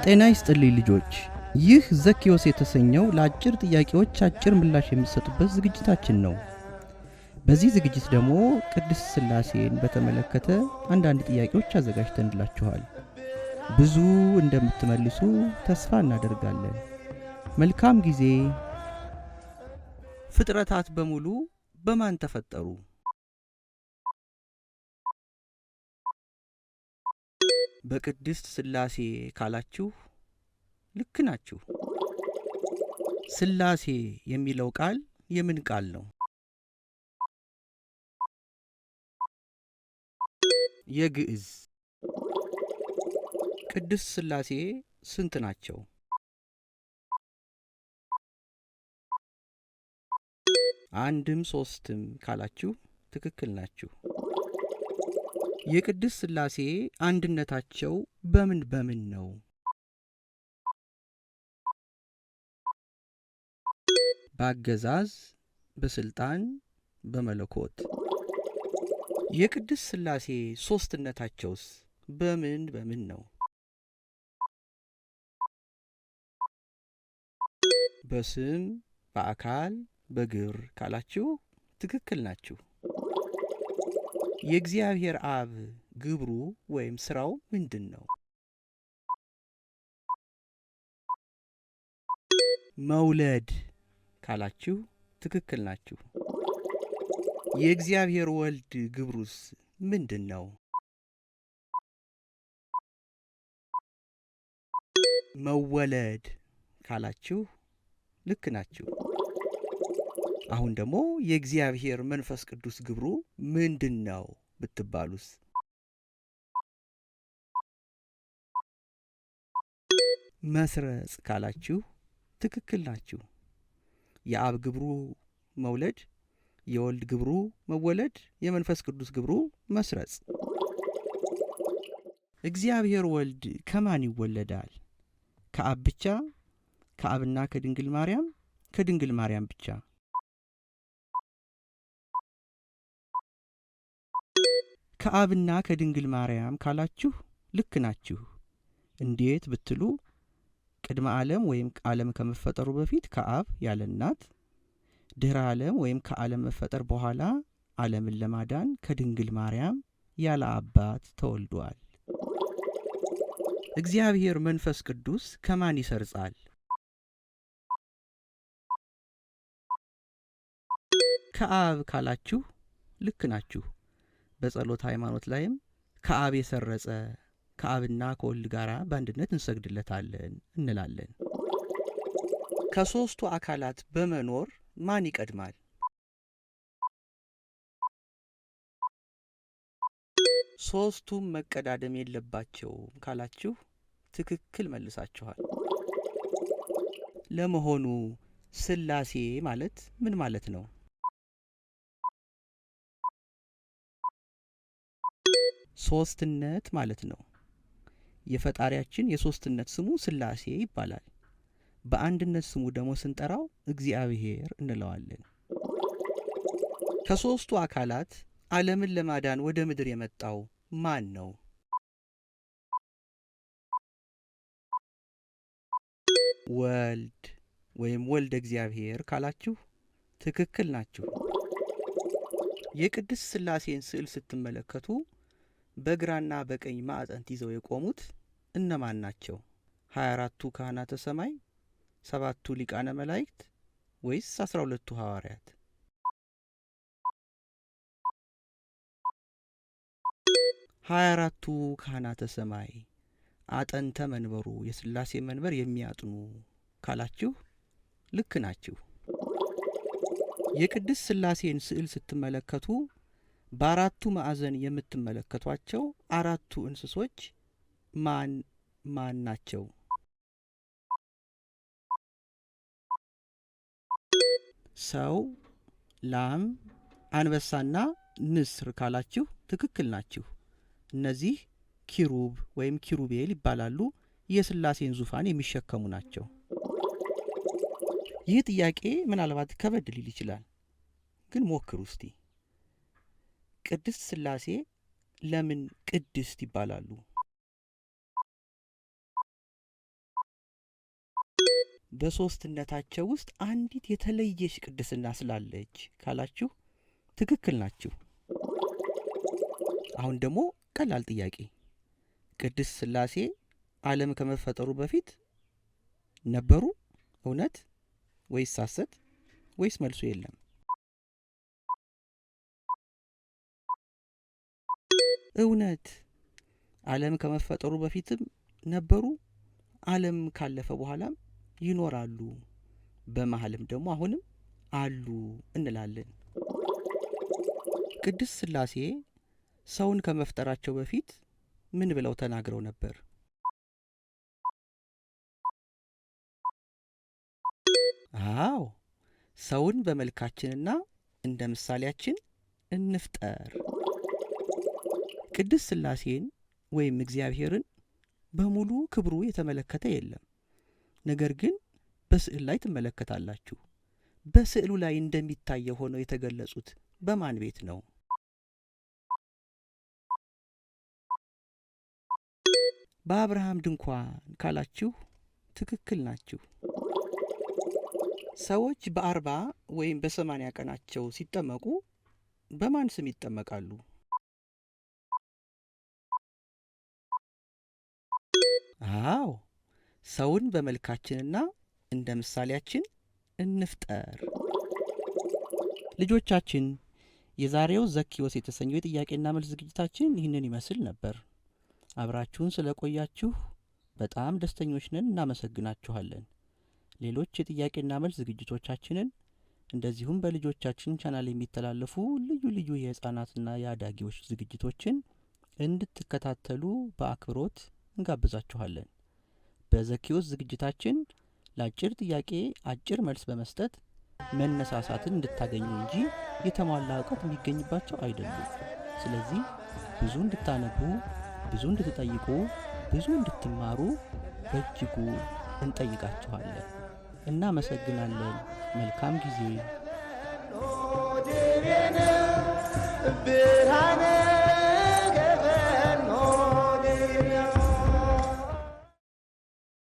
ጤና ይስጥልኝ ልጆች፣ ይህ ዘኪዮስ የተሰኘው ለአጭር ጥያቄዎች አጭር ምላሽ የሚሰጡበት ዝግጅታችን ነው። በዚህ ዝግጅት ደግሞ ቅድስት ሥላሴን በተመለከተ አንዳንድ ጥያቄዎች አዘጋጅተንላችኋል። ብዙ እንደምትመልሱ ተስፋ እናደርጋለን። መልካም ጊዜ። ፍጥረታት በሙሉ በማን ተፈጠሩ? በቅድስት ሥላሴ ካላችሁ ልክ ናችሁ። ሥላሴ የሚለው ቃል የምን ቃል ነው? የግዕዝ። ቅድስት ሥላሴ ስንት ናቸው? አንድም ሦስትም ካላችሁ ትክክል ናችሁ። የቅድስት ሥላሴ አንድነታቸው በምን በምን ነው? በአገዛዝ፣ በስልጣን፣ በመለኮት። የቅድስት ሥላሴ ሦስትነታቸውስ በምን በምን ነው? በስም፣ በአካል፣ በግብር ካላችሁ ትክክል ናችሁ። የእግዚአብሔር አብ ግብሩ ወይም ሥራው ምንድን ነው? መውለድ ካላችሁ ትክክል ናችሁ። የእግዚአብሔር ወልድ ግብሩስ ምንድን ነው? መወለድ ካላችሁ ልክ ናችሁ። አሁን ደግሞ የእግዚአብሔር መንፈስ ቅዱስ ግብሩ ምንድን ነው ብትባሉስ? መስረጽ ካላችሁ ትክክል ናችሁ። የአብ ግብሩ መውለድ፣ የወልድ ግብሩ መወለድ፣ የመንፈስ ቅዱስ ግብሩ መስረጽ። እግዚአብሔር ወልድ ከማን ይወለዳል? ከአብ ብቻ? ከአብና ከድንግል ማርያም? ከድንግል ማርያም ብቻ? ከአብና ከድንግል ማርያም ካላችሁ ልክ ናችሁ። እንዴት ብትሉ ቅድመ ዓለም ወይም ዓለም ከመፈጠሩ በፊት ከአብ ያለ እናት፣ ድኅረ ዓለም ወይም ከዓለም መፈጠር በኋላ ዓለምን ለማዳን ከድንግል ማርያም ያለ አባት ተወልዷል። እግዚአብሔር መንፈስ ቅዱስ ከማን ይሰርጻል? ከአብ ካላችሁ ልክ ናችሁ። በጸሎት ሃይማኖት ላይም ከአብ የሰረጸ ከአብና ከወልድ ጋር በአንድነት እንሰግድለታለን እንላለን። ከሦስቱ አካላት በመኖር ማን ይቀድማል? ሦስቱም መቀዳደም የለባቸውም ካላችሁ ትክክል መልሳችኋል። ለመሆኑ ሥላሴ ማለት ምን ማለት ነው? ሦስትነት ማለት ነው። የፈጣሪያችን የሦስትነት ስሙ ሥላሴ ይባላል። በአንድነት ስሙ ደግሞ ስንጠራው እግዚአብሔር እንለዋለን። ከሦስቱ አካላት ዓለምን ለማዳን ወደ ምድር የመጣው ማን ነው? ወልድ ወይም ወልደ እግዚአብሔር ካላችሁ ትክክል ናችሁ። የቅድስት ሥላሴን ስዕል ስትመለከቱ በግራና በቀኝ ማዕጠንት ይዘው የቆሙት እነማን ናቸው? 24ቱ ካህናተ ሰማይ፣ 7ቱ ሊቃነ መላእክት ወይስ 12ቱ ሐዋርያት? 24ቱ ካህናተ ሰማይ አጠንተ መንበሩ የሥላሴ መንበር የሚያጥኑ ካላችሁ ልክ ናችሁ። የቅድስት ሥላሴን ስዕል ስትመለከቱ በአራቱ ማዕዘን የምትመለከቷቸው አራቱ እንስሶች ማን ማን ናቸው? ሰው፣ ላም፣ አንበሳና ንስር ካላችሁ ትክክል ናችሁ። እነዚህ ኪሩብ ወይም ኪሩቤል ይባላሉ። የሥላሴን ዙፋን የሚሸከሙ ናቸው። ይህ ጥያቄ ምናልባት ከበድ ሊል ይችላል፣ ግን ሞክሩ እስቲ። ቅድስት ሥላሴ ለምን ቅድስት ይባላሉ? በሶስትነታቸው ውስጥ አንዲት የተለየች ቅድስና ስላለች ካላችሁ ትክክል ናችሁ። አሁን ደግሞ ቀላል ጥያቄ፣ ቅድስት ሥላሴ ዓለም ከመፈጠሩ በፊት ነበሩ? እውነት ወይስ ሐሰት? ወይስ መልሱ የለም? እውነት። ዓለም ከመፈጠሩ በፊትም ነበሩ፣ ዓለም ካለፈ በኋላም ይኖራሉ፣ በመሃልም ደግሞ አሁንም አሉ እንላለን። ቅድስት ሥላሴ ሰውን ከመፍጠራቸው በፊት ምን ብለው ተናግረው ነበር? አዎ፣ ሰውን በመልካችንና እንደ ምሳሌያችን እንፍጠር። ቅድስት ሥላሴን ወይም እግዚአብሔርን በሙሉ ክብሩ የተመለከተ የለም። ነገር ግን በስዕል ላይ ትመለከታላችሁ። በስዕሉ ላይ እንደሚታየው ሆነው የተገለጹት በማን ቤት ነው? በአብርሃም ድንኳን ካላችሁ ትክክል ናችሁ። ሰዎች በ40 ወይም በ80 ቀናቸው ሲጠመቁ በማን ስም ይጠመቃሉ? አዎ፣ ሰውን በመልካችንና እንደ ምሳሌያችን እንፍጠር። ልጆቻችን፣ የዛሬው ዘኪዎስ የተሰኘው የጥያቄና መልስ ዝግጅታችን ይህንን ይመስል ነበር። አብራችሁን ስለቆያችሁ በጣም ደስተኞች ነን። እናመሰግናችኋለን። ሌሎች የጥያቄና መልስ ዝግጅቶቻችንን እንደዚሁም በልጆቻችን ቻናል የሚተላለፉ ልዩ ልዩ የሕፃናትና የአዳጊዎች ዝግጅቶችን እንድትከታተሉ በአክብሮት እንጋብዛችኋለን። በዘኪዎስ ዝግጅታችን ለአጭር ጥያቄ አጭር መልስ በመስጠት መነሳሳትን እንድታገኙ እንጂ የተሟላ እውቀት የሚገኝባቸው አይደሉም። ስለዚህ ብዙ እንድታነቡ፣ ብዙ እንድትጠይቁ፣ ብዙ እንድትማሩ በእጅጉ እንጠይቃችኋለን። እናመሰግናለን። መልካም ጊዜ።